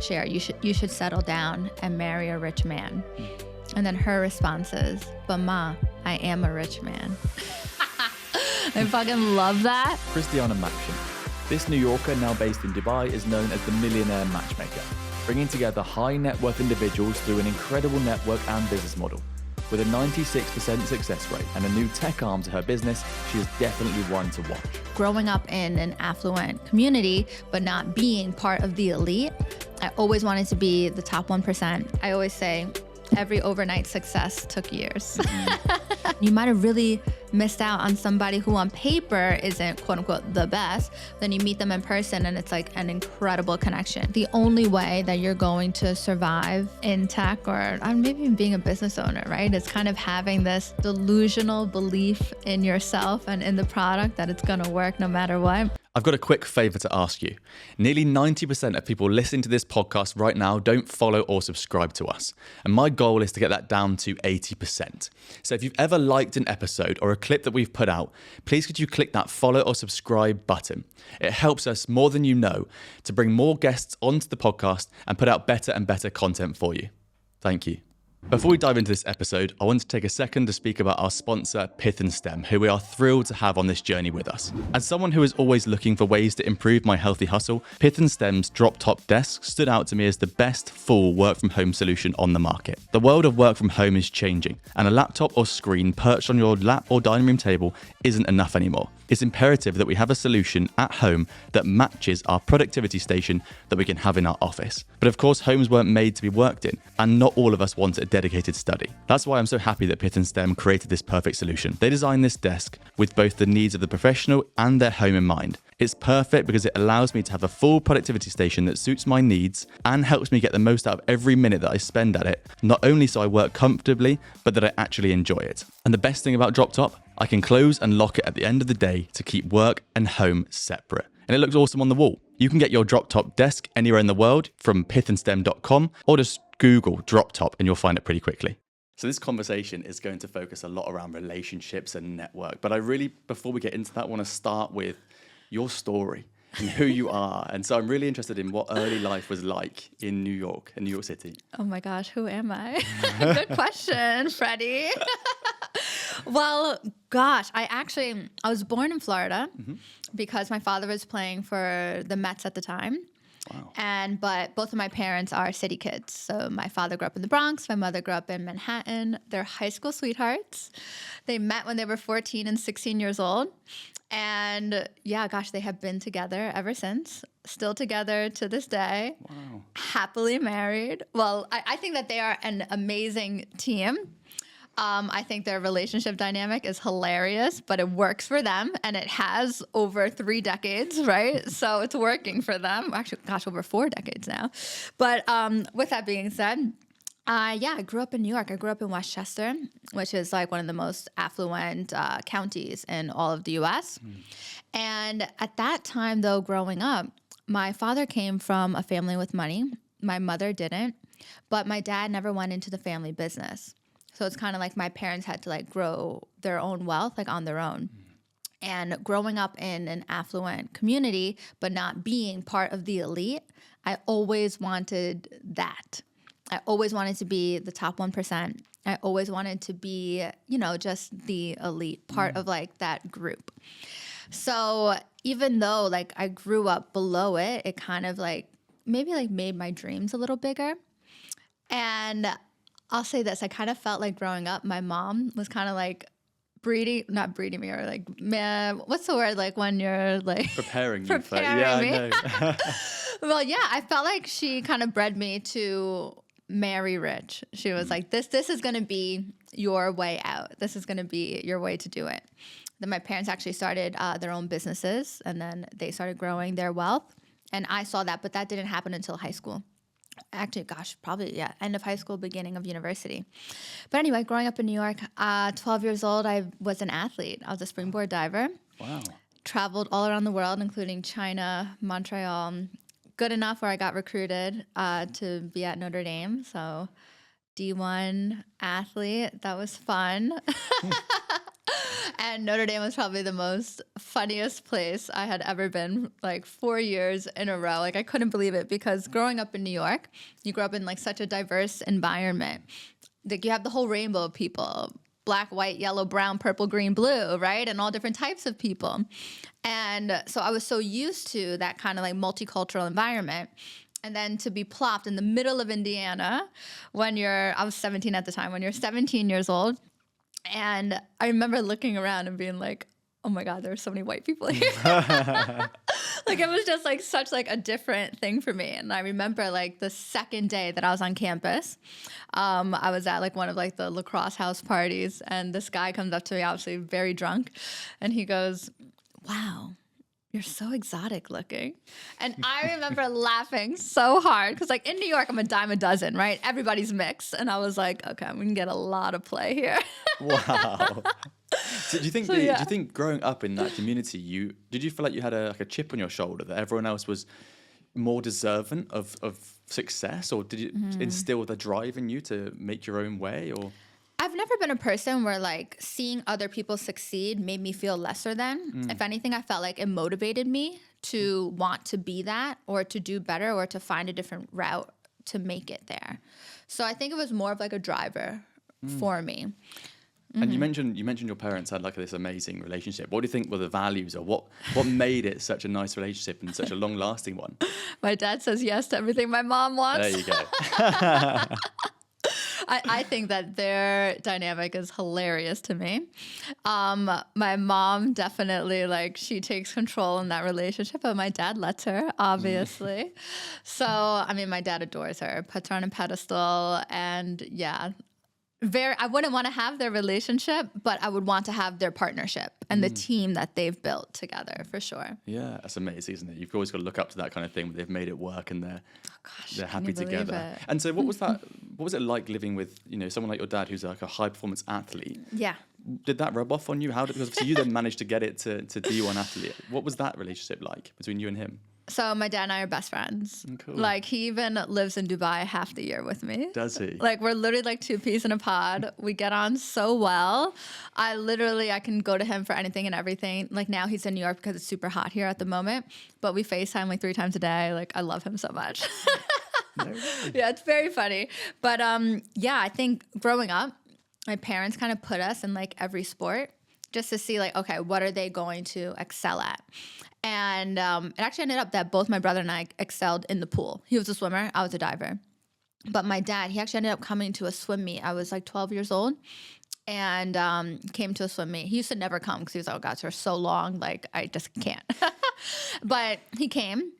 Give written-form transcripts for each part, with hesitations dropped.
Cher, you should settle down and marry a rich man. And then her response is, but ma, I am a rich man. I fucking love that. Christiana Maxion. This New Yorker, now based in Dubai, is known as the millionaire matchmaker, bringing together high net worth individuals through an incredible network and business model. With a 96% success rate and a new tech arm to her business, she is definitely one to watch. Growing up in an affluent community, but not being part of the elite, I always wanted to be the top 1%. I always say, every overnight success took years. You might have really missed out on somebody who on paper isn't quote unquote the best. Then you meet them in person and it's like an incredible connection. The only way that you're going to survive in tech or maybe even being a business owner, right, is kind of having this delusional belief in yourself and in the product that it's gonna work no matter what. I've got a quick favor to ask you. Nearly 90% of people listening to this podcast right now don't follow or subscribe to us. And my goal is to get that down to 80%. So if you've ever liked an episode or a clip that we've put out, please could you click that follow or subscribe button. It helps us more than you know to bring more guests onto the podcast and put out better and better content for you. Thank you. Before we dive into this episode, I want to take a second to speak about our sponsor, Pith Stem, who we are thrilled to have on this journey with us. As someone who is always looking for ways to improve my healthy hustle, Pith Stem's DropTop desk stood out to me as the best full work from home solution on the market. The world of work from home is changing, and a laptop or screen perched on your lap or dining room table isn't enough anymore. It's imperative that we have a solution at home that matches our productivity station that we can have in our office. But of course, homes weren't made to be worked in, and not all of us want a dedicated study. That's why I'm so happy that Pith Stem created this perfect solution. They designed this desk with both the needs of the professional and their home in mind. It's perfect because it allows me to have a full productivity station that suits my needs and helps me get the most out of every minute that I spend at it, not only so I work comfortably, but that I actually enjoy it. And the best thing about DropTop, I can close and lock it at the end of the day to keep work and home separate. And it looks awesome on the wall. You can get your DropTop desk anywhere in the world from pithandstem.com or just Google DropTop and you'll find it pretty quickly. So this conversation is going to focus a lot around relationships and network. But I really, before we get into that, want to start with your story and who you are. And so I'm really interested in what early life was like in New York, in New York City. Oh my gosh, who am I? Good question, Freddie. Well, gosh, I was born in Florida because my father was playing for the Mets at the time. Wow. But both of my parents are city kids. So my father grew up in the Bronx. My mother grew up in Manhattan. They're high school sweethearts. They met when they were 14 and 16 years old. And yeah, gosh, they have been together ever since. Still together to this day. Wow. Happily married. Well, I think that they are an amazing team. I think their relationship dynamic is hilarious, but it works for them, and it has over 3 decades, right? So it's working for them. Actually, gosh, over 4 decades now. But with that being said, I grew up in New York. I grew up in Westchester, which is like one of the most affluent counties in all of the U.S. And at that time, though, growing up, my father came from a family with money. My mother didn't, but my dad never went into the family business. So it's kind of like my parents had to like grow their own wealth like on their own. And growing up in an affluent community, but not being part of the elite, I always wanted that. I always wanted to be the top 1%. I always wanted to be, just the elite part of like that group. So even though like I grew up below it, it kind of like maybe like made my dreams a little bigger. And I'll say this, I kind of felt like growing up, my mom was kind of like not breeding me or like, man, what's the word? Like when you're like preparing me. I know. Well, yeah, I felt like she kind of bred me to marry rich. She was like, this is going to be your way out. This is going to be your way to do it. Then my parents actually started their own businesses, and then they started growing their wealth. And I saw that, but that didn't happen until high school. Actually, gosh, probably, end of high school, beginning of university. But anyway, growing up in New York, 12 years old, I was an athlete. I was a springboard diver. Wow. Traveled all around the world, including China, Montreal. Good enough where I got recruited to be at Notre Dame. So D1 athlete, that was fun. And Notre Dame was probably the most funniest place I had ever been, like 4 years in a row. Like I couldn't believe it because growing up in New York, you grew up in like such a diverse environment. Like you have the whole rainbow of people, black, white, yellow, brown, purple, green, blue, right? And all different types of people. And so I was so used to that kind of like multicultural environment. And then to be plopped in the middle of Indiana I was 17 at the time, when you're 17 years old. And I remember looking around and being like, oh my God, there are so many white people here. Like it was just like such like a different thing for me. And I remember like the second day that I was on campus, I was at like one of like the lacrosse house parties, and this guy comes up to me, obviously very drunk, and he goes, wow, you're so exotic looking. And I remember laughing so hard because like in New York, I'm a dime a dozen, right? Everybody's mixed. And I was like, okay, I'm going to get a lot of play here. Wow. So do you think growing up in that community, did you feel like you had a chip on your shoulder that everyone else was more deserving of success, or did it instill the drive in you to make your own way? Or I've never been a person where like seeing other people succeed made me feel lesser than. If anything, I felt like it motivated me to want to be that, or to do better, or to find a different route to make it there. So I think it was more of like a driver for me. And you mentioned your parents had like this amazing relationship. What do you think were the values, or what made it such a nice relationship and such a long lasting one? My dad says yes to everything my mom wants. There you go. I think that their dynamic is hilarious to me. My mom definitely, like, she takes control in that relationship, but my dad lets her, obviously. So, I mean, my dad adores her, puts her on a pedestal, and yeah. I wouldn't want to have their relationship, but I would want to have their partnership and the team that they've built together, for sure. Yeah, that's amazing, isn't it? You've always got to look up to that kind of thing where they've made it work and they're happy together. And so what was it like living with, someone like your dad who's like a high performance athlete? Yeah. Did that rub off on you? Because obviously you then managed to get it to D1 athlete. What was that relationship like between you and him? So my dad and I are best friends. Cool. Like he even lives in Dubai half the year with me. Does he? Like we're literally like two peas in a pod. We get on so well. I can go to him for anything and everything. Like now he's in New York because it's super hot here at the moment. But we FaceTime like 3 times a day. Like I love him so much. No way. Yeah, it's very funny. But I think growing up, my parents kind of put us in like every sport just to see like, okay, what are they going to excel at? And it actually ended up that both my brother and I excelled in the pool. He was a swimmer, I was a diver. But my dad, he actually ended up coming to a swim meet. I was like 12 years old and came to a swim meet. He used to never come because he was like, oh God, they're so long. Like, I just can't. But he came.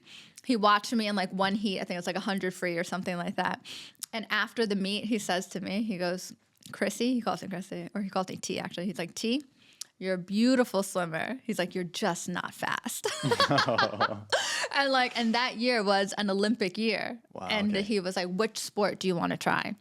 He watched me in like one heat. I think it was like 100 free or something like that. And after the meet, he says to me, he goes, Chrissy, he calls me Chrissy, or he calls me T actually. He's like, T, you're a beautiful swimmer. He's like, you're just not fast. And that year was an Olympic year. Wow, and okay. he was like, which sport do you want to try?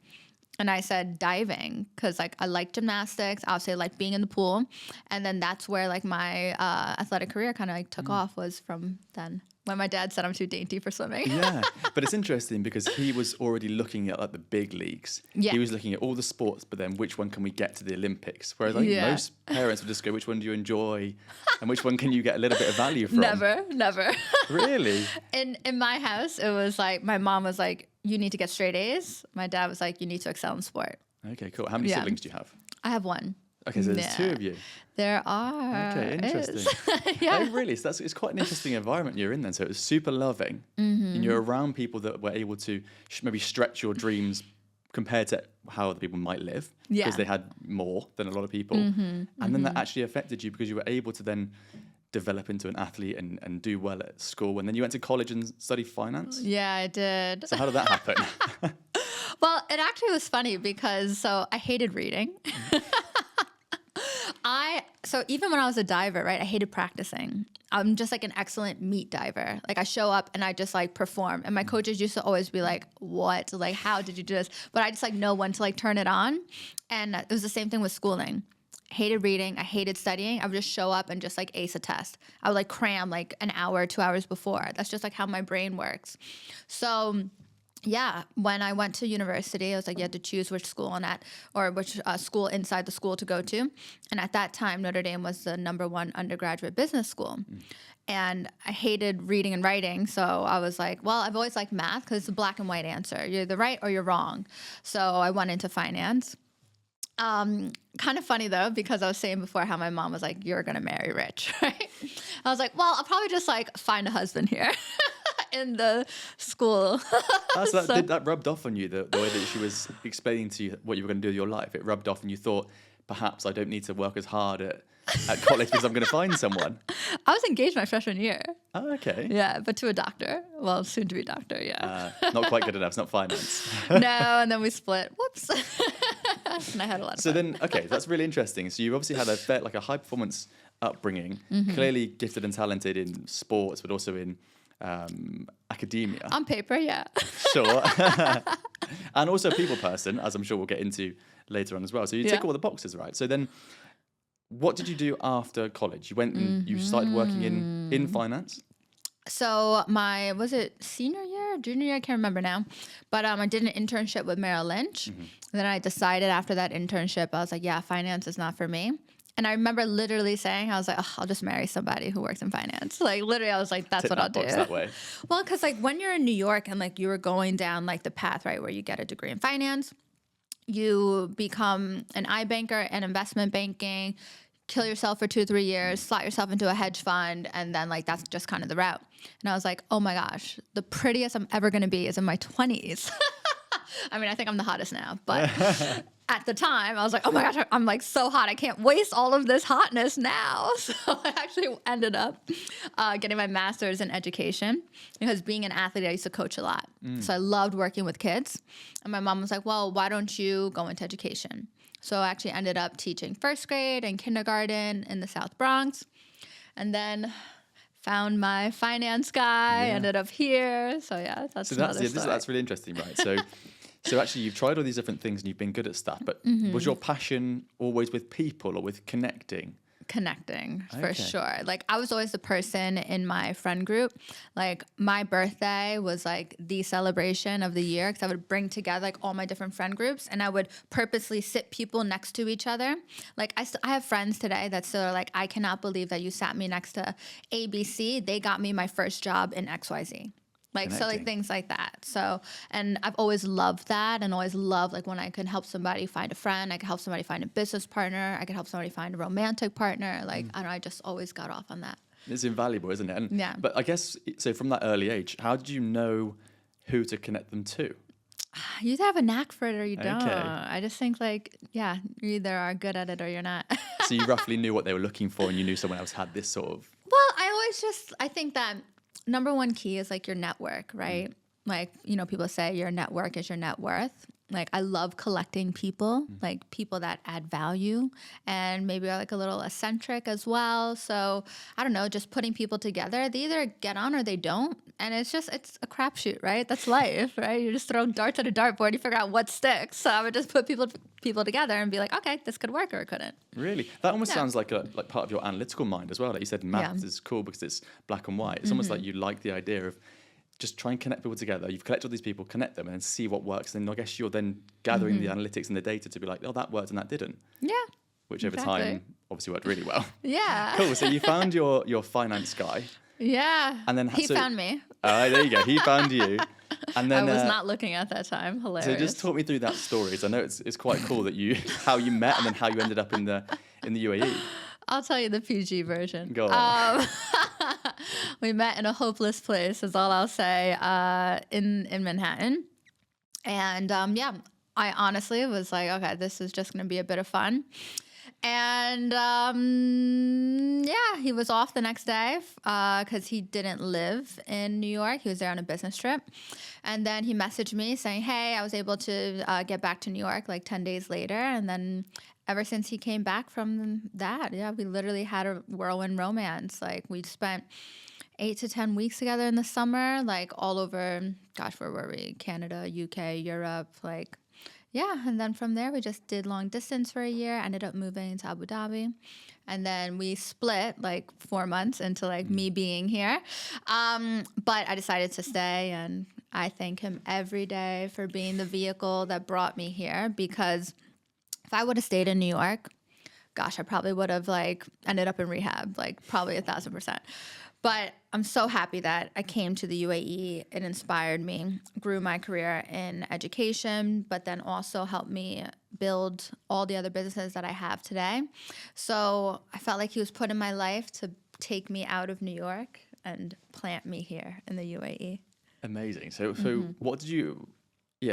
And I said diving, because like I like gymnastics. Obviously, I like being in the pool. And then that's where like my athletic career kind of like took off, was from then. When my dad said I'm too dainty for swimming. Yeah, but it's interesting because he was already looking at like the big leagues. Yeah. He was looking at all the sports, but then which one can we get to the Olympics? Whereas most parents would just go, which one do you enjoy? And which one can you get a little bit of value from? Never. Really? In my house, it was like, my mom was like, you need to get straight A's. My dad was like, you need to excel in sport. Okay, cool. How many siblings do you have? I have one. Okay, so there's 2 of you. There are. Okay, interesting. Yeah. Oh, really? So it's quite an interesting enviroment you're in then. So it was super loving. And you're around people that were able to maybe stretch your dreams compared to how other people might live. Yeah. Because they had more than a lot of people. And then that actually affected you because you were able to then develop into an athlete and do well at school. And then you went to college and studied finance? Yeah, I did. So how did that happen? Well, it actually was funny because I hated reading. So even when I was a diver, right, I hated practicing. I'm just like an excellent meat diver. Like I show up and I just like perform. And my coaches used to always be like, what? Like, how did you do this? But I just like know when to like turn it on. And it was the same thing with schooling. I hated reading. I hated studying. I would just show up and just like ace a test. I would like cram like an hour, 2 hours before. That's just like how my brain works. So when I went to university, I was like, you had to choose which school which school inside the school to go to. And at that time, Notre Dame was the #1 undergraduate business school. And I hated reading and writing. So I was like, well, I've always liked math because it's a black and white answer. You're either right or you're wrong. So I went into finance. Kind of funny though, because I was saying before how my mom was like, you're going to marry rich, right? I was like, well, I'll probably just like find a husband here in the school. Did that rubbed off on you, the way that she was explaining to you what you were going to do with your life? It rubbed off and you thought, perhaps I don't need to work as hard at college because I'm going to find someone. I was engaged my freshman year. Oh, okay. Yeah, but to a doctor. Well, soon to be doctor, yeah. Not quite good enough. It's not finance. No, and then we split. Whoops. And I had a lot of So fun. then, okay, that's really interesting. So you obviously had a high performance upbringing, clearly gifted and talented in sports, but also in academia. On paper, yeah. Sure. And also a people person, as I'm sure we'll get into later on as well. So you tick all the boxes, right? So then what did you do after college? You went and you started working in finance? So was it senior year, junior year? I can't remember now. But I did an internship with Merrill Lynch. And then I decided after that internship, I was like, yeah, finance is not for me. And I remember literally saying, I was like, I'll just marry somebody who works in finance. Like literally, I was like, that's what I'll do. That way. Well, because like when you're in New York and like you were going down like the path, right, where you get a degree in finance, you become an iBanker and investment banking, kill yourself for 2 or 3 years, slot yourself into a hedge fund, and then like that's just kind of the route. And I was like, oh my gosh, the prettiest I'm ever going to be is in my 20s. I mean, I think I'm the hottest now, but at the time I was like, oh my gosh, I'm like so hot. I can't waste all of this hotness now. So I actually ended up getting my master's in education because being an athlete, I used to coach a lot. So I loved working with kids. And my mom was like, well, why don't you go into education? So I actually ended up teaching first grade and kindergarten in the South Bronx. And then found my finance guy, ended up here. So yeah, that's another story. That's really interesting, right? So actually you've tried all these different things and you've been good at stuff, but was your passion always with people or with connecting? Connecting, for sure. Like I was always the person in my friend group. Like my birthday was like the celebration of the year because I would bring together like all my different friend groups and I would purposely sit people next to each other. Like I have friends today that still are like, I cannot believe that you sat me next to ABC. They got me my first job in XYZ. Like, so like things like that. So, and I've always loved that and always loved like when I could help somebody find a friend, I could help somebody find a business partner, I could help somebody find a romantic partner. Like, I don't know, I just always got off on that. It's invaluable, isn't it? And, yeah. But I guess, so from that early age, how did you know who to connect them to? You either have a knack for it or you don't. I just think like, yeah, you either are good at it or you're not. So you roughly knew what they were looking for and you knew someone else had this sort of... Well, I think that #1 key is like your network, right? Like, you know, people say your network is your net worth. Like, I love collecting people, like people that add value and maybe are like a little eccentric as well. So I don't know, just putting people together, they either get on or they don't. And it's a crapshoot, right? That's life, right? You're just throwing darts at a dartboard, you figure out what sticks. So I would just put people together and be like, okay, this could work or it couldn't. Really? That almost sounds like part of your analytical mind as well. Like you said, maths is cool because it's black and white. It's almost like you like the idea of just try and connect people together. You've collected all these people, connect them and then see what works. And I guess you're then gathering the analytics and the data to be like, oh, that worked and that didn't. Yeah. Which over time obviously worked really well. Yeah. Cool. So you found your finance guy. Yeah. And then he found me. There you go. He found you. And then I was not looking at that time. Hilarious. So just talk me through that story. I know it's quite cool that how you met and then how you ended up in the UAE. I'll tell you the PG version. Go on. We met in a hopeless place, is all I'll say, in Manhattan. And I honestly was like, okay, this is just going to be a bit of fun. And he was off the next day because he didn't live in New York. He was there on a business trip. And then he messaged me saying, hey, I was able to get back to New York like 10 days later. And then ever since he came back from that, we literally had a whirlwind romance. Like we spent 8 to 10 weeks together in the summer, like all over, gosh, where were we? Canada, UK, Europe, like... Yeah, and then from there, we just did long distance for a year, ended up moving to Abu Dhabi. And then we split like 4 months into like me being here. But I decided to stay and I thank him every day for being the vehicle that brought me here, because if I would have stayed in New York, gosh, I probably would have like ended up in rehab, like probably 1,000%. But I'm so happy that I came to the UAE. It inspired me, grew my career in education, but then also helped me build all the other businesses that I have today. So I felt like he was put in my life to take me out of New York and plant me here in the UAE. Amazing. So what did you,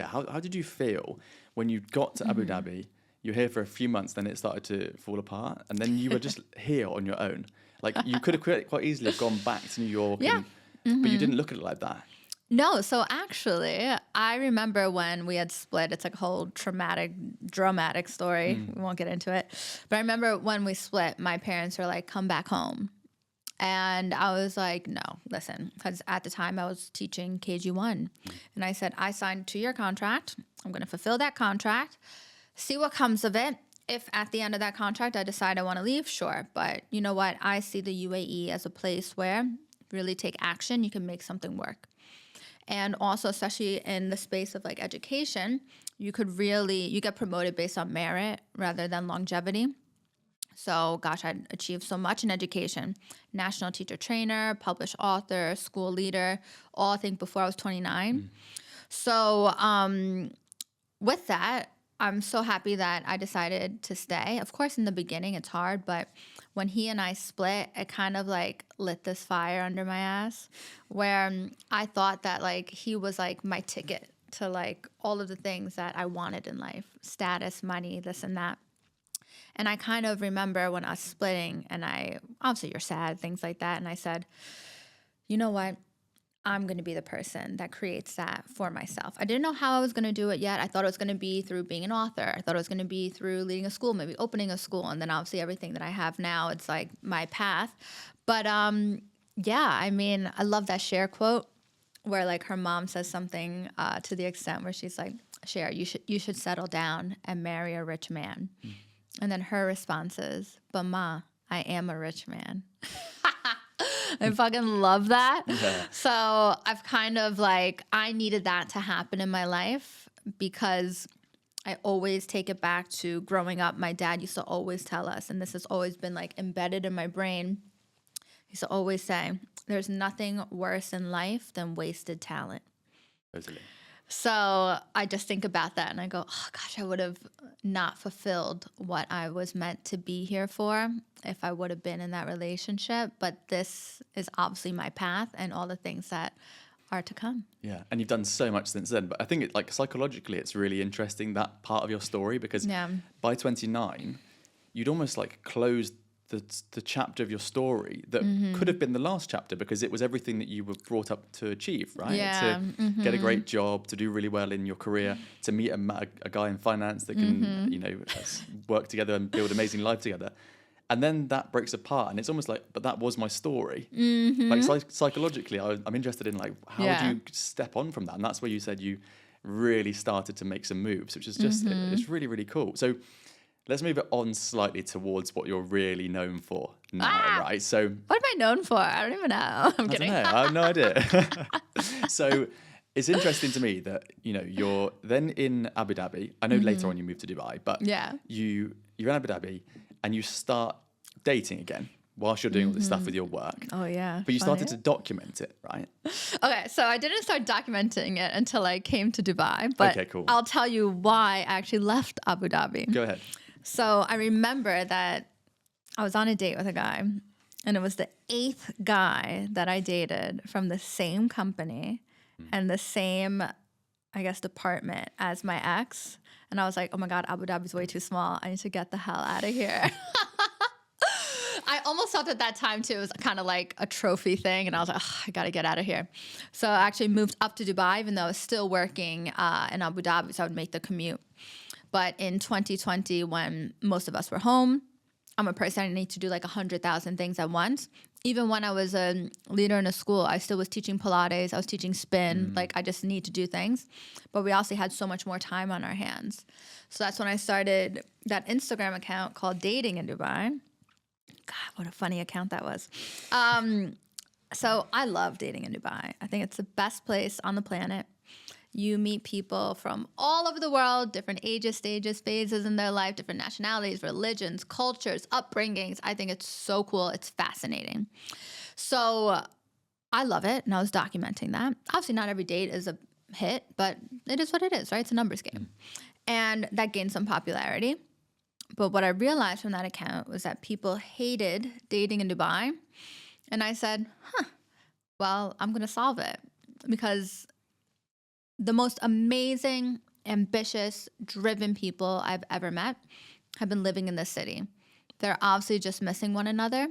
how did you feel when you got to Abu Dhabi? You were here for a few months, then it started to fall apart, and then you were just here on your own. Like, you could have quite easily have gone back to New York, but you didn't look at it like that. No, so actually, I remember when we had split. It's like a whole dramatic story. We won't get into it. But I remember when we split, my parents were like, come back home. And I was like, no, listen, because at the time I was teaching KG1. And I said, I signed a 2-year contract. I'm going to fulfill that contract, see what comes of it. If at the end of that contract I decide I want to leave, sure. But you know what? I see the UAE as a place where really take action, you can make something work. And also, especially in the space of like education, you get promoted based on merit rather than longevity. So, gosh, I'd achieved so much in education. National teacher trainer, published author, school leader, all I think before I was 29. So with that, I'm so happy that I decided to stay. Of course, in the beginning, it's hard, but when he and I split, it kind of like lit this fire under my ass, where I thought that like he was like my ticket to like all of the things that I wanted in life, status, money, this and that. And I kind of remember when I was splitting, and obviously you're sad, things like that. And I said, you know what? I'm going to be the person that creates that for myself. I didn't know how I was going to do it yet. I thought it was going to be through being an author. I thought it was going to be through leading a school, maybe opening a school. And then obviously everything that I have now, it's like my path. But yeah, I mean, I love that Cher quote where like her mom says something to the extent where she's like, Cher, you should settle down and marry a rich man. And then her response is, but Ma, I am a rich man. I fucking love that. Yeah. So I've kind of like, I needed that to happen in my life because I always take it back to growing up. My dad used to always tell us, and this has always been like embedded in my brain. He used to always say, there's nothing worse in life than wasted talent. Totally. So I just think about that and I go, oh gosh, I would have not fulfilled what I was meant to be here for if I would have been in that relationship. But this is obviously my path and all the things that are to come. Yeah, and you've done so much since then. But I think like psychologically, it's really interesting, that part of your story, because by 29, you'd almost like closed the chapter of your story that could have been the last chapter, because it was everything that you were brought up to achieve, right? Yeah. To get a great job, to do really well in your career, to meet a guy in finance that can, work together and build an amazing life together. And then that breaks apart, and it's almost like, but that was my story. Like psychologically, I'm interested in like, how do you step on from that? And that's where you said you really started to make some moves, which is just, it's really, really cool. So let's move it on slightly towards what you're really known for now, right? So what am I known for? I don't even know. I'm kidding. I have no idea. So it's interesting to me that, you're then in Abu Dhabi. I know later on you moved to Dubai, but you're in Abu Dhabi and you start dating again whilst you're doing all this stuff with your work. Oh, yeah. But you started to document it, right? Okay, so I didn't start documenting it until I came to Dubai. But okay, cool. I'll tell you why I actually left Abu Dhabi. Go ahead. So I remember that I was on a date with a guy, and it was the 8th guy that I dated from the same company and the same, I guess, department as my ex. And I was like, oh my God, Abu Dhabi's way too small. I need to get the hell out of here. I almost felt at that time too, it was kind of like a trophy thing. And I was like, oh, I got to get out of here. So I actually moved up to Dubai, even though I was still working in Abu Dhabi, so I would make the commute. But in 2020, when most of us were home, I'm a person, I need to do like 100,000 things at once. Even when I was a leader in a school, I still was teaching Pilates, I was teaching spin, like I just need to do things. But we also had so much more time on our hands. So that's when I started that Instagram account called Dating in Dubai. God, what a funny account that was. So I love dating in Dubai. I think it's the best place on the planet. You meet people from all over the world, different ages, stages, phases in their life, different nationalities, religions, cultures, upbringings. I think it's so cool. It's fascinating. So I love it, and I was documenting that. Obviously, not every date is a hit, but it is what it is, right? It's a numbers game. And that gained some popularity. But what I realized from that account was that people hated dating in Dubai. And I said, well, I'm going to solve it. Because the most amazing, ambitious, driven people I've ever met have been living in this city. They're obviously just missing one another.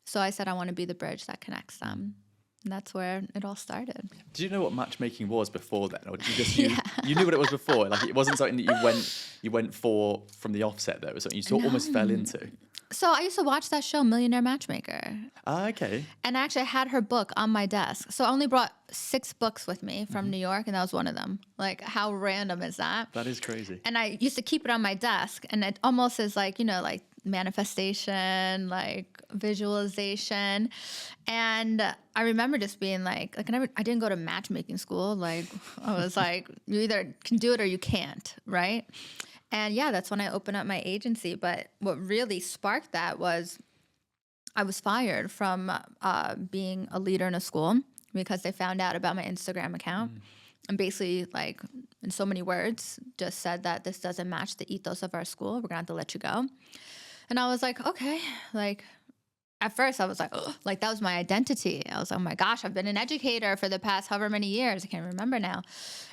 So I said I want to be the bridge that connects them. And that's where it all started. Did you know what matchmaking was before then? Or did you just you knew what it was before? Like, it wasn't something that you went for from the offset, though. It was something you sort of almost fell into. So I used to watch that show, Millionaire-Matchmaker. Ah, okay. And actually I had her book on my desk. So I only brought 6 books with me from New York, and that was one of them. Like, how random is that? That is crazy. And I used to keep it on my desk, and it almost is like, like manifestation, like visualization. And I remember just being like I didn't go to matchmaking school. Like, I was like, you either can do it or you can't, right? And yeah, that's when I opened up my agency. But what really sparked that was I was fired from being a leader in a school because they found out about my Instagram account. And basically, like, in so many words, just said that this doesn't match the ethos of our school. We're going to have to let you go. And I was like, okay. Like, at first I was like, oh, like, that was my identity. I was like, oh my gosh, I've been an educator for the past however many years. I can't remember now.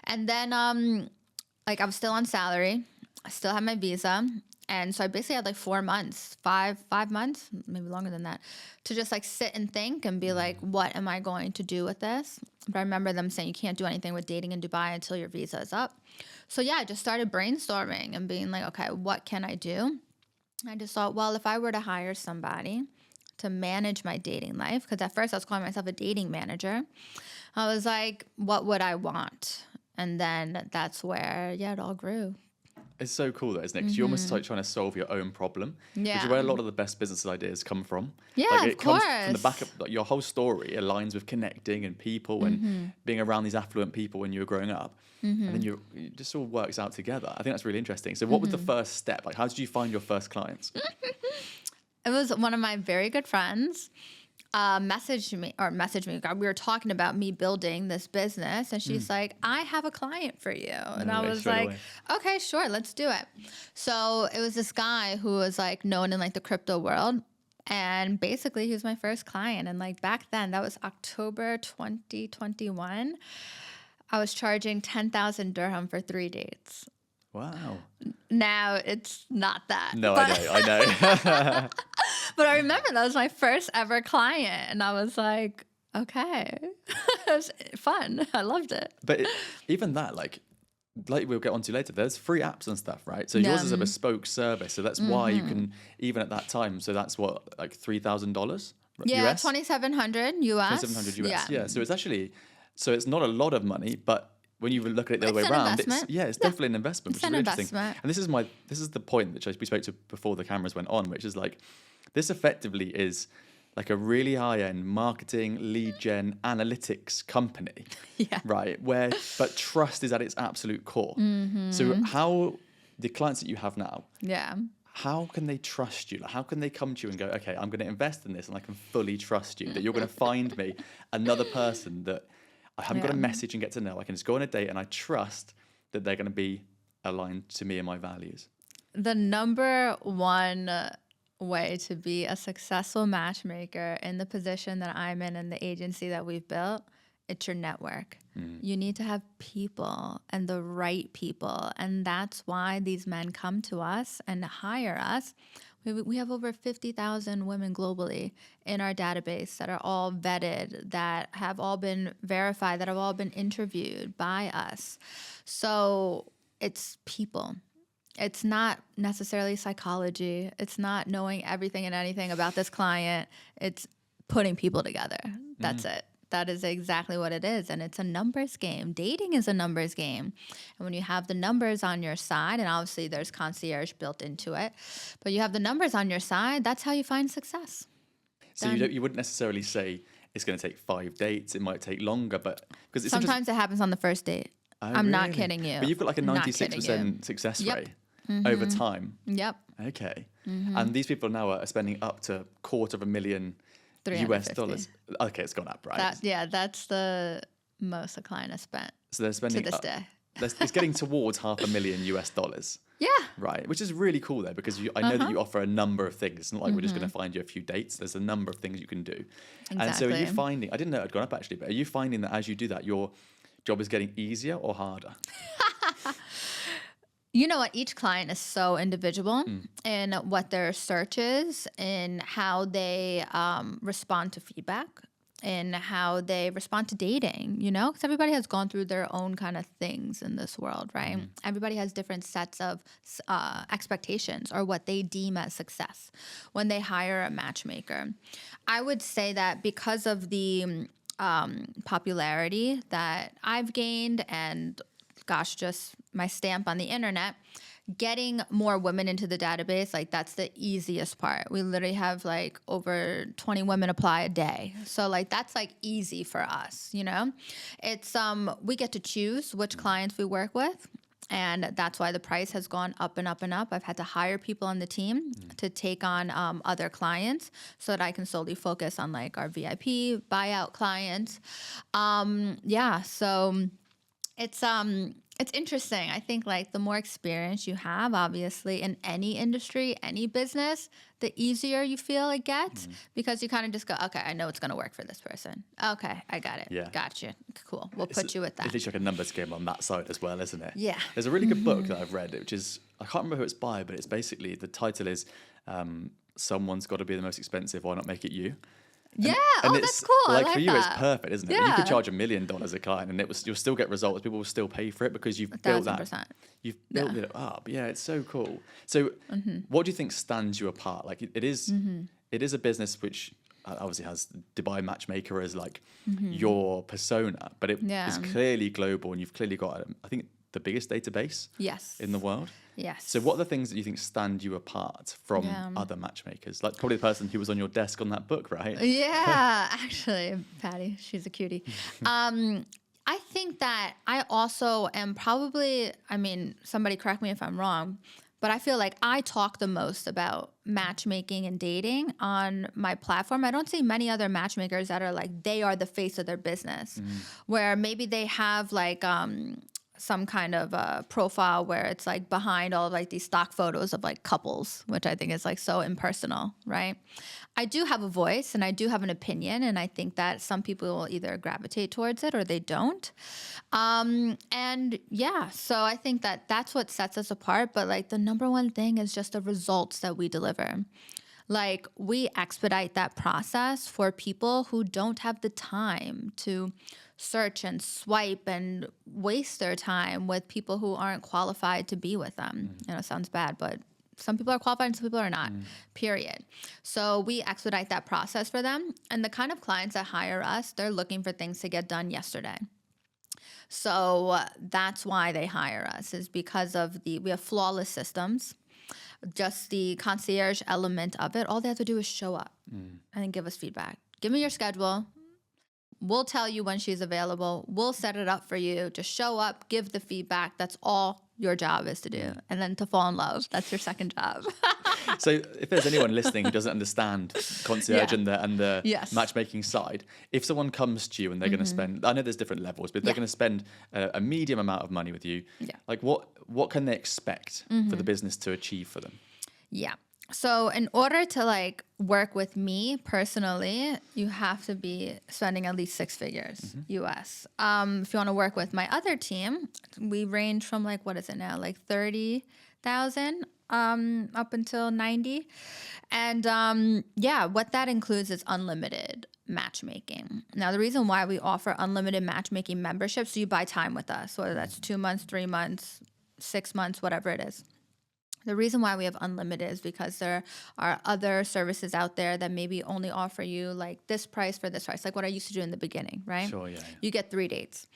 And then, like, I was still on salary. I still had my visa. And so I basically had like 4 months, five months, maybe longer than that, to just like sit and think and be like, what am I going to do with this? But I remember them saying you can't do anything with dating in Dubai until your visa is up. So yeah, I just started brainstorming and being like, okay, what can I do? I just thought, well, if I were to hire somebody to manage my dating life, because at first I was calling myself a dating manager, I was like, what would I want? And then that's where, yeah, it all grew. It's so cool, though, isn't it? Because you're almost like trying to solve your own problem, which is where a lot of the best business ideas come from. Yeah, like, of course. Comes from the back of like, your whole story aligns with connecting and people and being around these affluent people when you were growing up. And then it just all works out together. I think that's really interesting. So what was the first step? Like, how did you find your first clients? It was one of my very good friends. Messaged me. We were talking about me building this business, and she's like, I have a client for you. And I was like, okay, sure, let's do it. So it was this guy who was like known in like the crypto world. And basically he was my first client. And like back then, that was October 2021. I was charging 10,000 dirham for 3 dates. Wow. Now it's not that. No, I know. But I remember that was my first ever client. And I was like, okay, it was fun. I loved it. But even that, like we'll get onto later, there's free apps and stuff, right? So yours is a bespoke service. So that's why you can, even at that time, so that's what, like $3,000? Yeah, US? 2,700 US. 2,700 US, yeah. So it's actually, so it's not a lot of money, but when you look at it the other way around, it's definitely an investment, which is really interesting. And this is the point which we spoke to before the cameras went on, which is like, this effectively is like a really high-end marketing, lead gen, analytics company, right? But trust is at its absolute core. So how the clients that you have now, how can they trust you? Like, how can they come to you and go, okay, I'm going to invest in this and I can fully trust you that you're going to find me another person that I haven't got to message and get to know. I can just go on a date and I trust that they're going to be aligned to me and my values. The number one way to be a successful matchmaker in the position that I'm in the agency that we've built, it's your network. You need to have people and the right people. And that's why these men come to us and hire us. We have over 50,000 women globally in our database that are all vetted, that have all been verified, that have all been interviewed by us. So it's people. It's not necessarily psychology. It's not knowing everything and anything about this client. It's putting people together. That's it. That is exactly what it is. And it's a numbers game. Dating is a numbers game. And when you have the numbers on your side, and obviously there's concierge built into it, but you have the numbers on your side, that's how you find success. So you wouldn't necessarily say it's going to take 5 dates. It might take longer, but because sometimes it happens on the first date. I'm not kidding you. But you've got like a Not 96% success rate over time. Yep. Okay. And these people now are spending up to $250,000 US dollars. Okay, it's gone up, right? That's the most a client has spent. So they're spending to this day. It's getting towards $500,000 US dollars. Yeah. Right, which is really cool though, because I know that you offer a number of things. It's not like we're just going to find you a few dates. There's a number of things you can do. Exactly. And so are you finding, I didn't know it had gone up actually, but are you finding that as you do that, your job is getting easier or harder? You know what? Each client is so individual in what their search is, in how they respond to feedback, in how they respond to dating, you know? Because everybody has gone through their own kind of things in this world, right? Everybody has different sets of expectations or what they deem as success when they hire a matchmaker. I would say that because of the popularity that I've gained and gosh, just my stamp on the internet, getting more women into the database, like that's the easiest part. We literally have like over 20 women apply a day. So like that's like easy for us, you know? It's we get to choose which clients we work with. And that's why the price has gone up and up and up. I've had to hire people on the team to take on other clients so that I can solely focus on like our VIP buyout clients. So it's interesting. I think like the more experience you have, obviously, in any industry, any business, the easier you feel it gets because you kind of just go, okay, I know it's going to work for this person. Okay, I got it. Yeah. Gotcha. Cool. We'll put you with that. It's literally like a numbers game on that side as well, isn't it? Yeah. There's a really good book that I've read, which is, I can't remember who it's by, but it's basically, the title is Someone's Got to Be the Most Expensive, Why Not Make It You? And and that's cool. Like I for you, that. it's perfect, isn't it? Yeah. You could charge $1 million a client, and you'll still get results. People will still pay for it because you've built that. 1,000%. You've built it up. Yeah, it's so cool. So, what do you think stands you apart? Like it is a business which obviously has Dubai Matchmaker as like your persona, but it is clearly global, and you've clearly got, I think, the biggest database in the world. Yes. So what are the things that you think stand you apart from other matchmakers? Like probably the person who was on your desk on that book, right? Yeah, actually, Patty, she's a cutie. I think that I also am probably, I mean, somebody correct me if I'm wrong, but I feel like I talk the most about matchmaking and dating on my platform. I don't see many other matchmakers that are like, they are the face of their business, where maybe they have like some kind of profile where it's like behind all of like these stock photos of like couples, which I think is like so impersonal, right? I do have a voice and I do have an opinion, and I think that some people will either gravitate towards it or they don't. And yeah, so I think that that's what sets us apart. But like the number one thing is just the results that we deliver. Like we expedite that process for people who don't have the time to search and swipe and waste their time with people who aren't qualified to be with them. You know, it sounds bad, but some people are qualified and some people are not, period. So we expedite that process for them. And the kind of clients that hire us, they're looking for things to get done yesterday. So that's why they hire us, is because of we have flawless systems. Just the concierge element of it, all they have to do is show up and then give us feedback. Give me your schedule. We'll tell you when she's available. We'll set it up for you. Just show up, give the feedback. That's all your job is to do. And then to fall in love. That's your second job. So if there's anyone listening who doesn't understand concierge and the matchmaking side, if someone comes to you and they're going to spend, I know there's different levels, but they're going to spend a medium amount of money with you, like what can they expect for the business to achieve for them? Yeah. So in order to like work with me personally, you have to be spending at least 6 figures US. If you want to work with my other team, we range from like, what is it now? Like 30,000 up until 90. And what that includes is unlimited matchmaking. Now, the reason why we offer unlimited matchmaking memberships, so you buy time with us, whether that's 2 months, 3 months, 6 months, whatever it is. The reason why we have unlimited is because there are other services out there that maybe only offer you like this price for this price, like what I used to do in the beginning, right? Sure, yeah. You get 3 dates.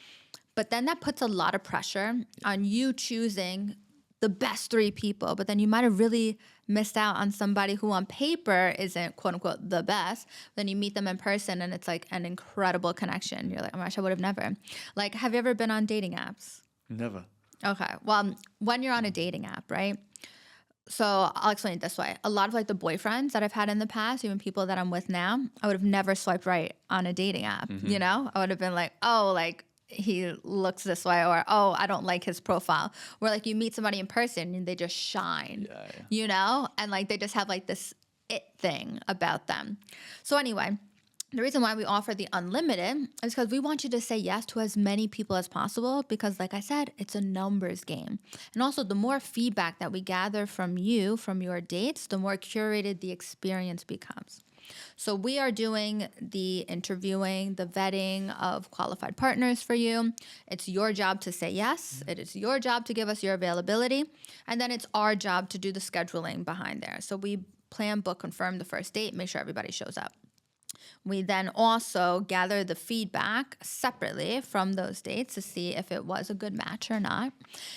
But then that puts a lot of pressure on you choosing the best 3 people, but then you might have really missed out on somebody who on paper isn't quote unquote the best. Then you meet them in person and it's like an incredible connection. You're like, oh my gosh, I would have never. Like, have you ever been on dating apps? Never. Okay. Well, when you're on a dating app, right? So I'll explain it this way. A lot of like the boyfriends that I've had in the past, even people that I'm with now, I would have never swiped right on a dating app. You know, I would have been like, oh, like he looks this way, or oh, I don't like his profile. Where like you meet somebody in person and they just shine, you know, and like they just have like this it thing about them. So anyway, the reason why we offer the unlimited is because we want you to say yes to as many people as possible, because like I said, it's a numbers game. And also the more feedback that we gather from you, from your dates, the more curated the experience becomes. So we are doing the interviewing, the vetting of qualified partners for you. It's your job to say yes. It is your job to give us your availability. And then it's our job to do the scheduling behind there. So we plan, book, confirm the first date, make sure everybody shows up. We then also gather the feedback separately from those dates to see if it was a good match or not.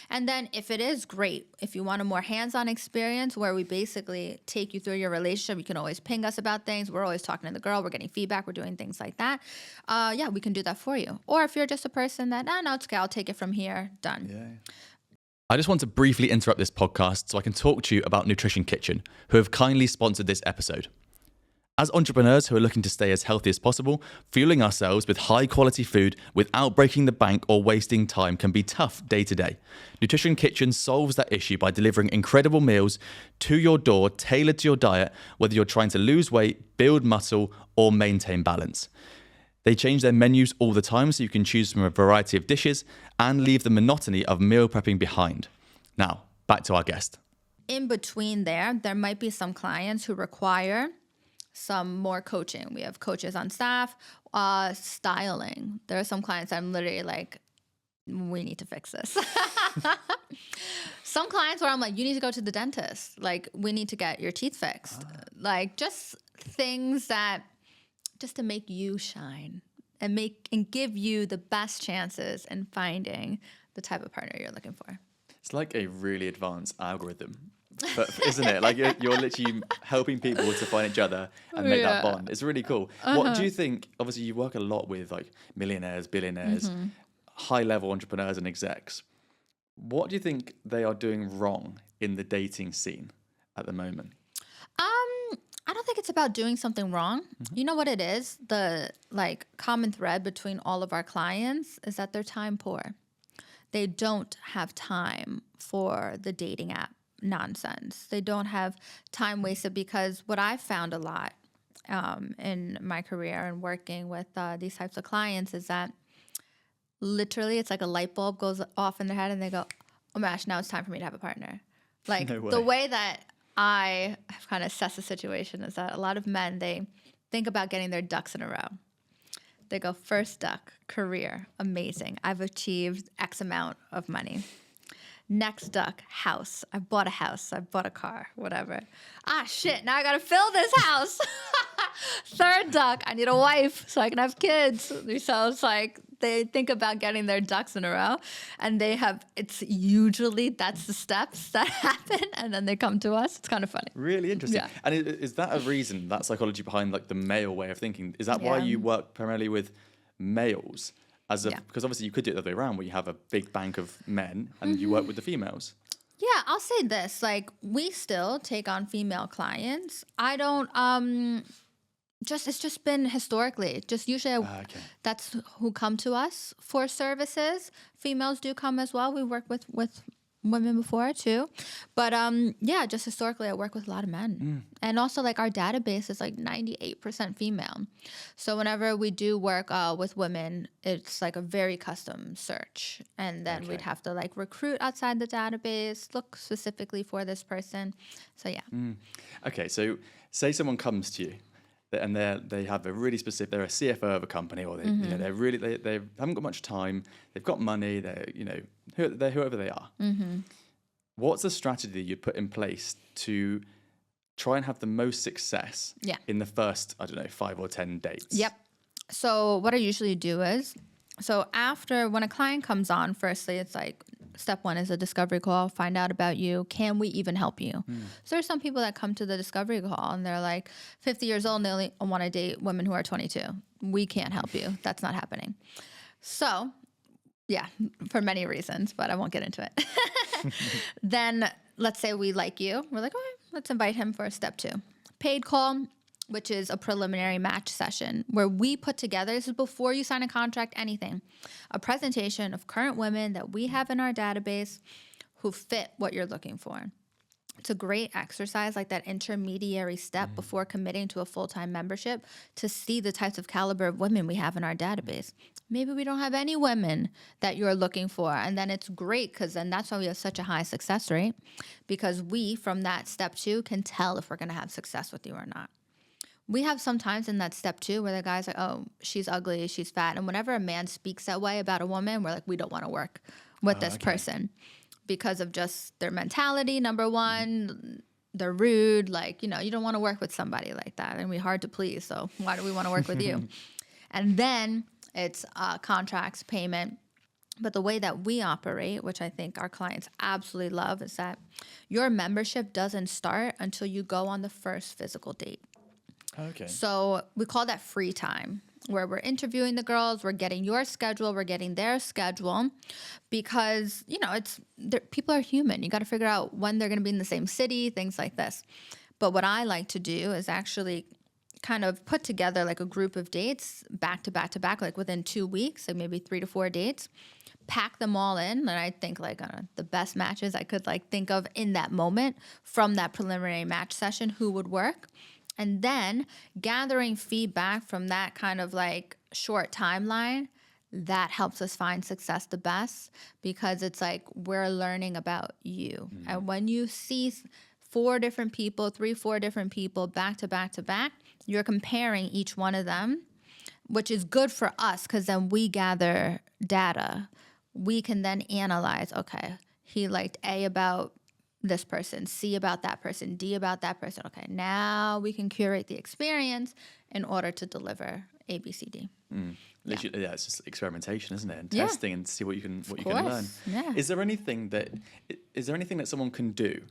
And then if it is, great. If you want a more hands-on experience where we basically take you through your relationship, you can always ping us about things. We're always talking to the girl. We're getting feedback. We're doing things like that. Yeah, we can do that for you. Or if you're just a person that, no, it's okay, I'll take it from here. Done. Yeah. I just want to briefly interrupt this podcast so I can talk to you about Nutrition Kitchen, who have kindly sponsored this episode. As entrepreneurs who are looking to stay as healthy as possible, fueling ourselves with high quality food without breaking the bank or wasting time can be tough day to day. Nutrition Kitchen solves that issue by delivering incredible meals to your door, tailored to your diet, whether you're trying to lose weight, build muscle, or maintain balance. They change their menus all the time so you can choose from a variety of dishes and leave the monotony of meal prepping behind. Now, back to our guest. In between there might be some clients who require some more coaching. We have coaches on staff, styling. There are some clients I'm literally like, we need to fix this. Some clients where I'm like, you need to go to the dentist. Like, we need to get your teeth fixed. Like, just things that, just to make you shine and give you the best chances in finding the type of partner you're looking for. It's like a really advanced algorithm. But isn't it? Like you're literally helping people to find each other and make that bond. It's really cool. What do you think? Obviously, you work a lot with like millionaires, billionaires, high-level entrepreneurs and execs. What do you think they are doing wrong in the dating scene at the moment? I don't think it's about doing something wrong. You know what it is? The like common thread between all of our clients is that they're time poor. They don't have time for the dating app nonsense. They don't have time wasted, because what I've found a lot in my career and working with these types of clients is that literally it's like a light bulb goes off in their head and they go, oh my gosh, now it's time for me to have a partner. Like the way that I have kind of assessed the situation is that a lot of men, they think about getting their ducks in a row. They go, first duck, career, amazing. I've achieved X amount of money. Next duck, house. I bought a house. I bought a car, whatever. Ah, shit, now I gotta fill this house. Third duck, I need a wife so I can have kids. So it's like they think about getting their ducks in a row, and it's usually that's the steps that happen, and then they come to us. It's kind of funny. Really interesting. Yeah. And is that a reason, that psychology behind like the male way of thinking? Is that why you work primarily with males? Because obviously you could do it the other way around, where you have a big bank of men and you work with the females. Yeah, I'll say this. Like, we still take on female clients. I don't, it's just been historically. Just usually that's who come to us for services. Females do come as well. We work with women before too. But just historically I work with a lot of men. And also like our database is like 98% female. So whenever we do work with women, it's like a very custom search. And then we'd have to like recruit outside the database, look specifically for this person. So yeah. Okay, so say someone comes to you and they have a really specific, they're a CFO of a company, or they they haven't got much time, they've got money, they're whoever they are. What's the strategy you put in place to try and have the most success in the first, 5 or 10 dates? Yep. So what I usually do is, so after when a client comes on, firstly, it's like Step one is a discovery call. Find out about you. Can we even help you? So there's some people that come to the discovery call and they're like 50 years old and they only want to date women who are 22. We can't help you. That's not happening. So yeah, for many reasons, but I won't get into it. Then let's say we like you. We're like, all right, let's invite him for step two. Paid call, which is a preliminary match session where we put together, this is before you sign a contract, anything, a presentation of current women that we have in our database who fit what you're looking for. It's a great exercise, like that intermediary step before committing to a full-time membership, to see the types of caliber of women we have in our database. Maybe we don't have any women that you're looking for. And then it's great because then that's why we have such a high success rate, because we, from that step two, can tell if we're going to have success with you or not. We have sometimes in that step two where the guy's like, oh, she's ugly, she's fat. And whenever a man speaks that way about a woman, we're like, we don't want to work with this person because of just their mentality, number one. They're rude. Like, you don't want to work with somebody like that. And we're hard to please. So why do we want to work with you? And then it's contracts, payment. But the way that we operate, which I think our clients absolutely love, is that your membership doesn't start until you go on the first physical date. Okay. So we call that free time, where we're interviewing the girls, we're getting your schedule, we're getting their schedule, because, people are human. You got to figure out when they're going to be in the same city, things like this. But what I like to do is actually kind of put together like a group of dates back to back to back, like within 2 weeks, like maybe 3 to 4 dates, pack them all in. And I think like the best matches I could like think of in that moment from that preliminary match session, who would work. And then gathering feedback from that kind of like short timeline, that helps us find success the best, because it's like we're learning about you. And when you see 4 different people, 3-4 different people back to back to back, you're comparing each one of them, which is good for us because then we gather data. We can then analyze, okay, he liked A about this person, C about that person, D about that person. Okay, now we can curate the experience in order to deliver A, B, C, D. Yeah, it's just experimentation, isn't it? And testing and see what you can learn. Yeah. Is there anything that someone can do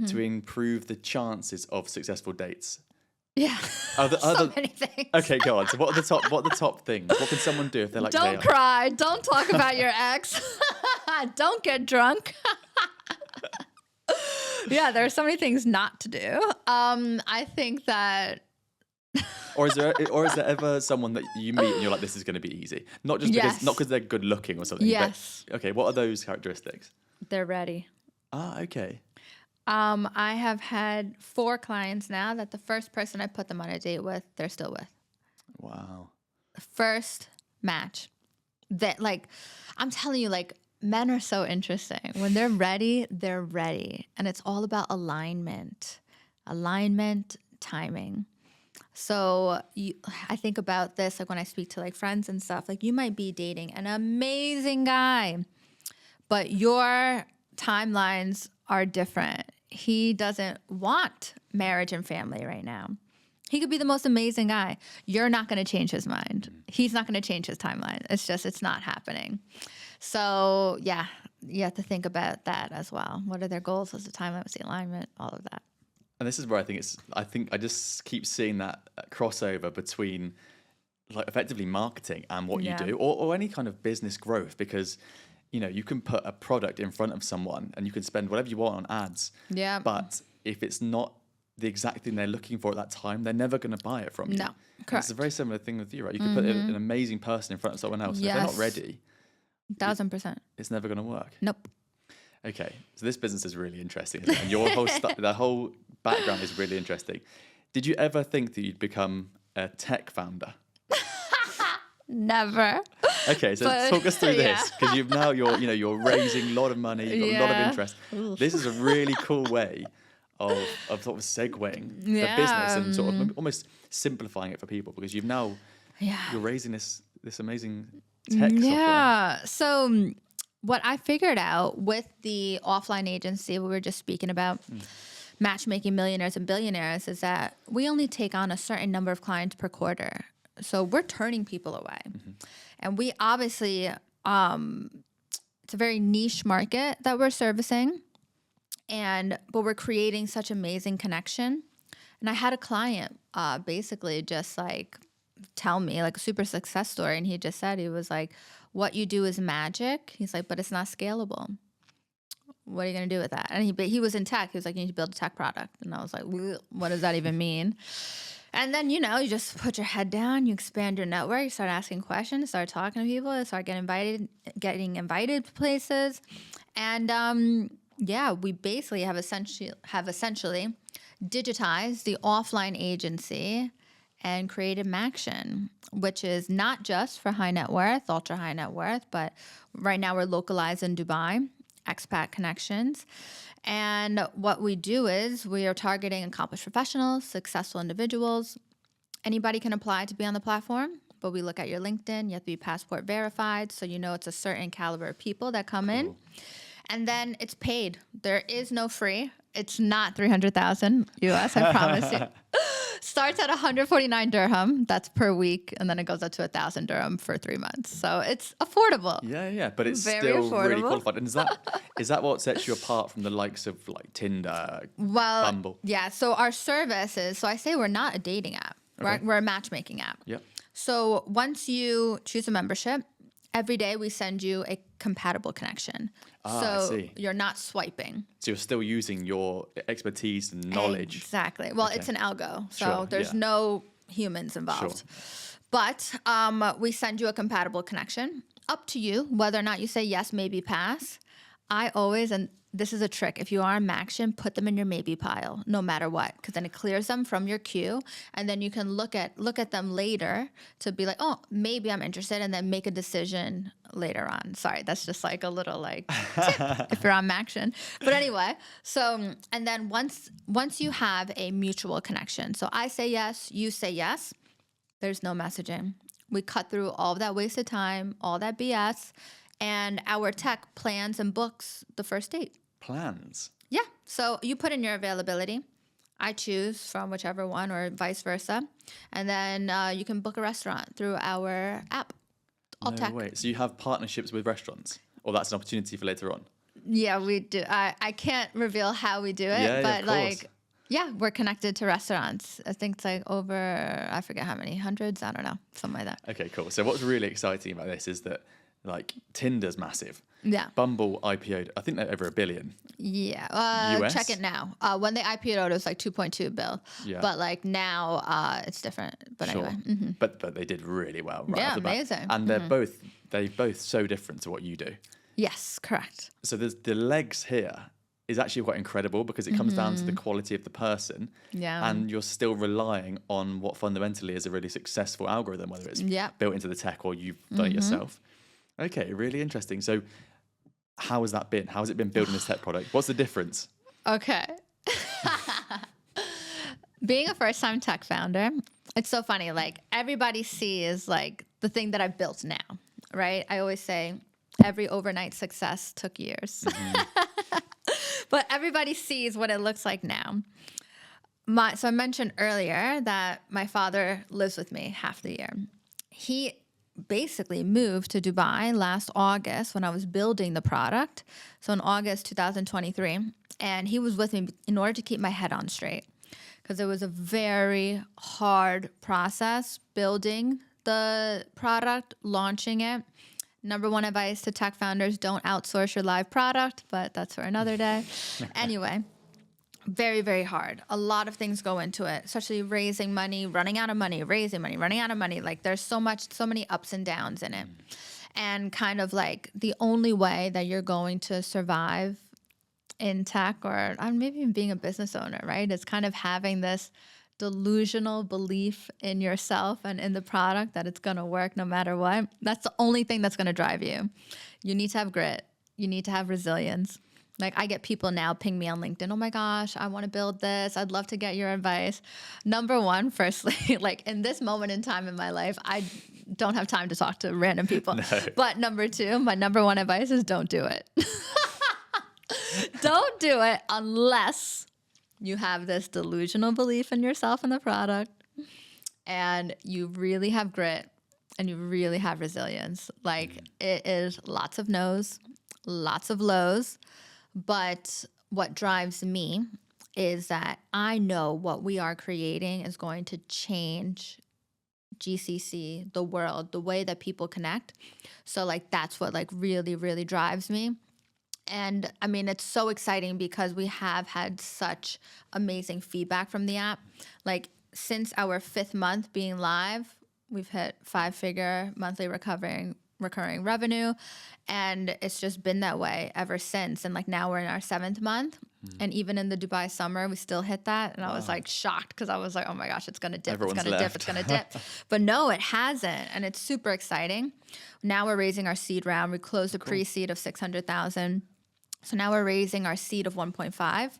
to improve the chances of successful dates? Yeah. So many things. Okay, go on. So what are the top things? What can someone do if they're like, don't cry, don't talk about your ex, don't get drunk. Yeah, there are so many things not to do. I think that. Or is there ever someone that you meet and you're like, this is going to be easy? Not just because they're good looking or something. Yes. But, okay, what are those characteristics? They're ready. Ah, okay. I have had 4 clients now that the first person I put them on a date with, they're still with. Wow. First match. That, like, I'm telling you, like, men are so interesting. When they're ready, they're ready. And it's all about alignment, timing. So I think about this, like when I speak to like friends and stuff, like you might be dating an amazing guy, but your timelines are different. He doesn't want marriage and family right now. He could be the most amazing guy. You're not going to change his mind. He's not going to change his timeline. It's not happening. So yeah, you have to think about that as well. What are their goals? What's the timeline? What's the alignment? All of that. And this is where I think I just keep seeing that crossover between like effectively marketing and what you do, or any kind of business growth, because you can put a product in front of someone and you can spend whatever you want on ads. Yeah. But if it's not the exact thing they're looking for at that time, they're never going to buy it from you. No, correct. It's a very similar thing with you, right? You can put an amazing person in front of someone else. Yes. If they're not ready, 1000%. It's never going to work. Nope. Okay, so this business is really interesting, isn't it? And your whole the whole background is really interesting. Did you ever think that you'd become a tech founder? Never. Okay, so talk us through this, because you're raising a lot of money, you've got a lot of interest. Oof. This is a really cool way of sort of segueing the business and sort of almost simplifying it for people, because you're raising this amazing tech software. Yeah. So what I figured out with the offline agency we were just speaking about, Matchmaking, Millionaires and Billionaires, is that we only take on a certain number of clients per quarter. So we're turning people away. And we obviously it's a very niche market that we're servicing, but we're creating such amazing connection. And I had a client basically just like tell me like a super success story, and he just said, he was like, what you do is magic. He's like, but it's not scalable. What are you going to do with that? And he was in tech. He was like, you need to build a tech product. And I was like, what does that even mean? And then, you just put your head down, you expand your network, you start asking questions, start talking to people, start getting invited to places. And we basically have essentially digitized the offline agency and created Maxion, which is not just for high net worth, ultra high net worth, but right now we're localized in Dubai, expat connections. And what we do is we are targeting accomplished professionals, successful individuals. Anybody can apply to be on the platform, but we look at your LinkedIn. You have to be passport verified, so it's a certain caliber of people that come in. And then it's paid. There is no free. It's not 300,000 US, I promise you. Starts at 149 dirham. That's per week. And then it goes up to 1,000 dirham for 3 months. So it's affordable. Yeah. But it's Very still affordable. really qualified. And is that what sets you apart from the likes of like Tinder, Bumble? Yeah. So our service is, I say we're not a dating app. Okay. We're a matchmaking app. Yep. So once you choose a membership, every day we send you a compatible connection. I see. You're not swiping. So you're still using your expertise and knowledge. Exactly. Well, it's an algo, so Sure, there's no humans involved. Sure. But we send you a compatible connection. Up to you whether or not you say yes, maybe pass. I always, and this is a trick, if you are on Maxion, put them in your maybe pile, no matter what, because then it clears them from your queue, and then you can look at them later to be like, oh, maybe I'm interested, and then make a decision later on. Sorry, that's just like a little like tip if you're on Maxion. But anyway, so, and then once you have a mutual connection, so I say yes, you say yes, there's no messaging. We cut through all of that wasted time, all that BS, and our tech plans and books the first date. Plans? Yeah. So you put in your availability. I choose from whichever one or vice versa. And then you can book a restaurant through our app. All tech. Wait. So you have partnerships with restaurants? Or that's an opportunity for later on? Yeah, we do. I can't reveal how we do it, but we're connected to restaurants. I think it's like over, I forget how many, hundreds? I don't know. Something like that. Okay, cool. So what's really exciting about this is that like Tinder's massive. Yeah. Bumble IPO'd, I think they're over $1 billion. Yeah. US? Check it now. When they IPO'd, it was like 2.2 bill. Yeah. But like now it's different. But Sure. anyway. Mm-hmm. But they did really well right Yeah, off the bat. amazing. And they're both so different to what you do. Yes, correct. So there's the legs here is actually quite incredible because it comes down to the quality of the person. Yeah. And you're still relying on what fundamentally is a really successful algorithm, whether it's built into the tech or you've done it yourself. Okay, really interesting. So how has that been? How has it been building this tech product? What's the difference? Okay. Being a first-time tech founder, it's so funny. Like everybody sees like the thing that I've built now, right? I always say every overnight success took years. But everybody sees what it looks like now. So I mentioned earlier that my father lives with me half the year. He basically moved to Dubai last August when I was building the product. So in August 2023. And he was with me in order to keep my head on straight. Because it was a very hard process building the product, launching it. Number one advice to tech founders, don't outsource your live product, but that's for another day. Anyway, very, very hard. A lot of things go into it, especially raising money, running out of money, raising money, running out of money. Like there's so many ups and downs in it. And kind of like the only way that you're going to survive in tech or maybe even being a business owner, right? Is kind of having this delusional belief in yourself and in the product that it's going to work no matter what. That's the only thing that's going to drive you. You need to have grit. You need to have resilience. Like I get people now ping me on LinkedIn. Oh my gosh, I want to build this. I'd love to get your advice. Number one, firstly, like in this moment in time in my life, I don't have time to talk to random people. No. But number two, my number one advice is don't do it. Don't do it unless you have this delusional belief in yourself and the product and you really have grit and you really have resilience. Like it is lots of no's, lots of lows. But what drives me is that I know what we are creating is going to change GCC, the world, the way that people connect. So like that's what like really, really drives me. And I mean, it's so exciting because we have had such amazing feedback from the app. Like since our 5th month being live, we've hit 5-figure monthly recurring revenue. And it's just been that way ever since. And like now we're in our 7th month. And even in the Dubai summer, we still hit that. And I was like shocked because I was like, oh my gosh, it's going to dip. Everyone's it's going to dip. It's going to dip. But no, it hasn't. And it's super exciting. Now we're raising our seed round. We closed a pre-seed of 600,000. So now we're raising our seed of 1.5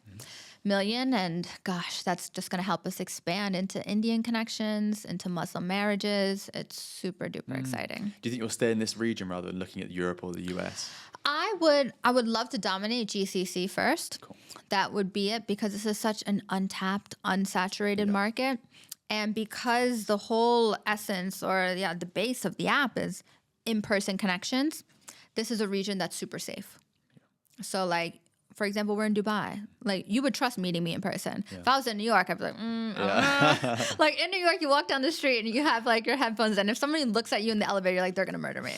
million. And gosh, that's just going to help us expand into Indian connections, into Muslim marriages. It's super duper exciting. Do you think you'll stay in this region rather than looking at Europe or the US? I would love to dominate GCC first. Cool. That would be it because this is such an untapped, unsaturated market. And because the whole essence or the base of the app is in-person connections, this is a region that's super safe. So like, for example, we're in Dubai. Like you would trust meeting me in person. Yeah. If I was in New York, I'd be like, like in New York, you walk down the street and you have like your headphones in. If somebody looks at you in the elevator, you're like, they're going to murder me.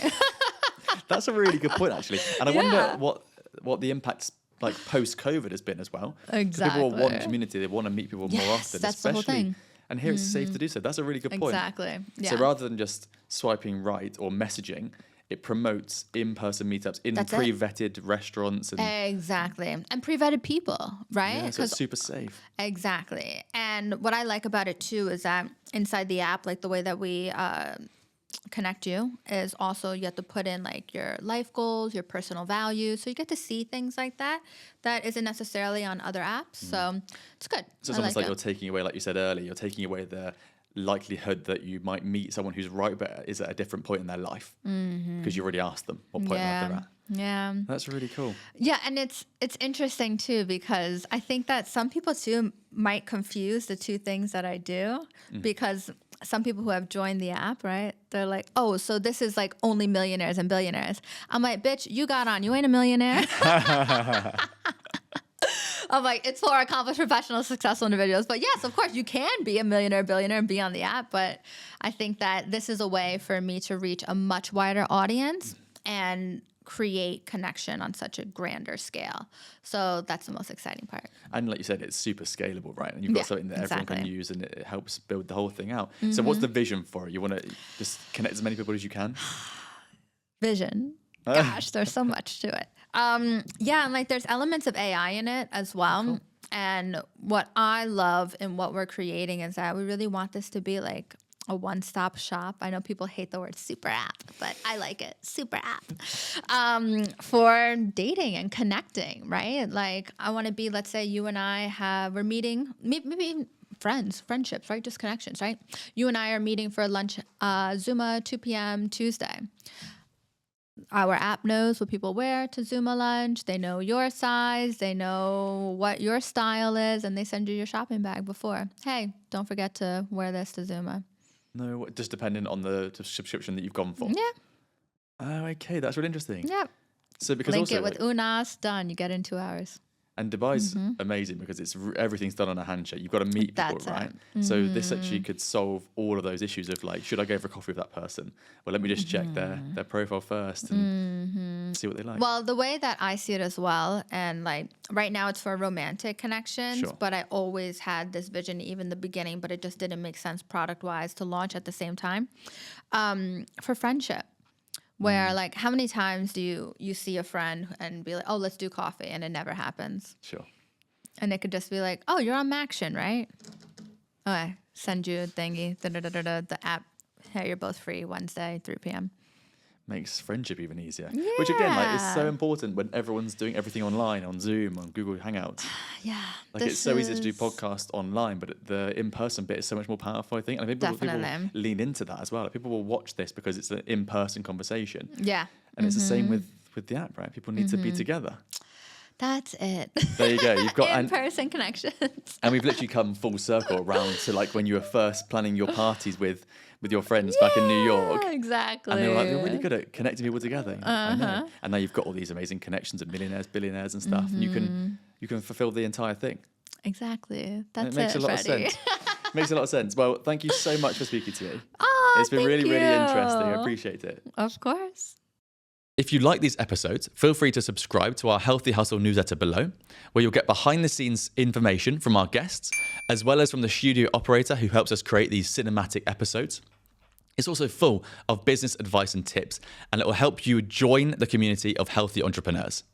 That's a really good point, actually. And I wonder what the impacts like post-COVID has been as well. Exactly. People want community. They want to meet people more often. That's the whole thing. And here it's safe to do so. That's a really good point. Exactly. Yeah. So rather than just swiping right or messaging, it promotes in-person meetups in pre-vetted restaurants. And exactly. And pre-vetted people, right? Yeah, so it's super safe. Exactly. And what I like about it too is that inside the app, like the way that we connect you is also you have to put in like your life goals, your personal values. So you get to see things like that isn't necessarily on other apps. So it's good. So it's almost like you're taking away, like you said earlier, you're taking away the likelihood that you might meet someone who's right but is at a different point in their life because you already asked them what point in life they're at. Yeah. That's really cool. Yeah, and it's interesting too because I think that some people too might confuse the two things that I do because some people who have joined the app, right? They're like, oh, so this is like only millionaires and billionaires. I'm like, bitch, you got on. You ain't a millionaire. I'm like, it's for accomplished professional, successful individuals. But yes, of course, you can be a millionaire, billionaire, and be on the app. But I think that this is a way for me to reach a much wider audience and create connection on such a grander scale. So that's the most exciting part. And like you said, it's super scalable, right? And you've got something that everyone can use and it helps build the whole thing out. So what's the vision for it? You want to just connect as many people as you can? Vision. Gosh, there's so much to it. Yeah, and like there's elements of AI in it as well. Cool. And what I love in what we're creating is that we really want this to be like a one-stop shop. I know people hate the word super app, but I like it. Super app. For dating and connecting, right? Like I want to be, let's say you and I we're meeting, maybe friendships, right? Just connections, right? You and I are meeting for lunch, Zuma, 2 p.m. Tuesday. Our app knows what people wear to Zuma lunch. They know your size. They know what your style is, and they send you your shopping bag before. Hey, don't forget to wear this to Zuma. No, just depending on the subscription that you've gone for. Yeah. Oh, okay. That's really interesting. Yeah. So because link also, it with UNAS, done. You get in 2 hours. And Dubai's amazing because everything's done on a handshake. You've got to meet people, right? So this actually could solve all of those issues of like, should I go for coffee with that person? Well, let me just check their profile first and see what they like. Well, the way that I see it as well, and like right now it's for romantic connections, but I always had this vision, even the beginning, but it just didn't make sense product-wise to launch at the same time, for friendship. Where like how many times do you see a friend and be like, oh, let's do coffee, and it never happens. Sure. And it could just be like, oh, you're on Maxion, right? Okay, send you a thingy, the app. Hey, you're both free Wednesday, 3 p.m. Makes friendship even easier. Yeah. Which again, like, is so important when everyone's doing everything online, on Zoom, on Google Hangouts. Yeah. Like it's so easy to do podcasts online, but the in-person bit is so much more powerful, I think. And I think people lean into that as well. Like, people will watch this because it's an in-person conversation. Yeah. And it's the same with the app, right? People need to be together. That's it. There you go. You've got in-person connections. And we've literally come full circle around to like when you were first planning your parties with your friends back in New York. Exactly. And they were like, they're really good at connecting people together. I know. And now you've got all these amazing connections of millionaires, billionaires and stuff. And you can fulfill the entire thing. Exactly. That's it. Makes a lot of sense. Makes a lot of sense. Well, thank you so much for speaking to me. Oh, it's been really, you. really interesting. I appreciate it. Of course. If you like these episodes, feel free to subscribe to our Healthy Hustle newsletter below, where you'll get behind the scenes information from our guests, as well as from the studio operator who helps us create these cinematic episodes. It's also full of business advice and tips, and it will help you join the community of healthy entrepreneurs.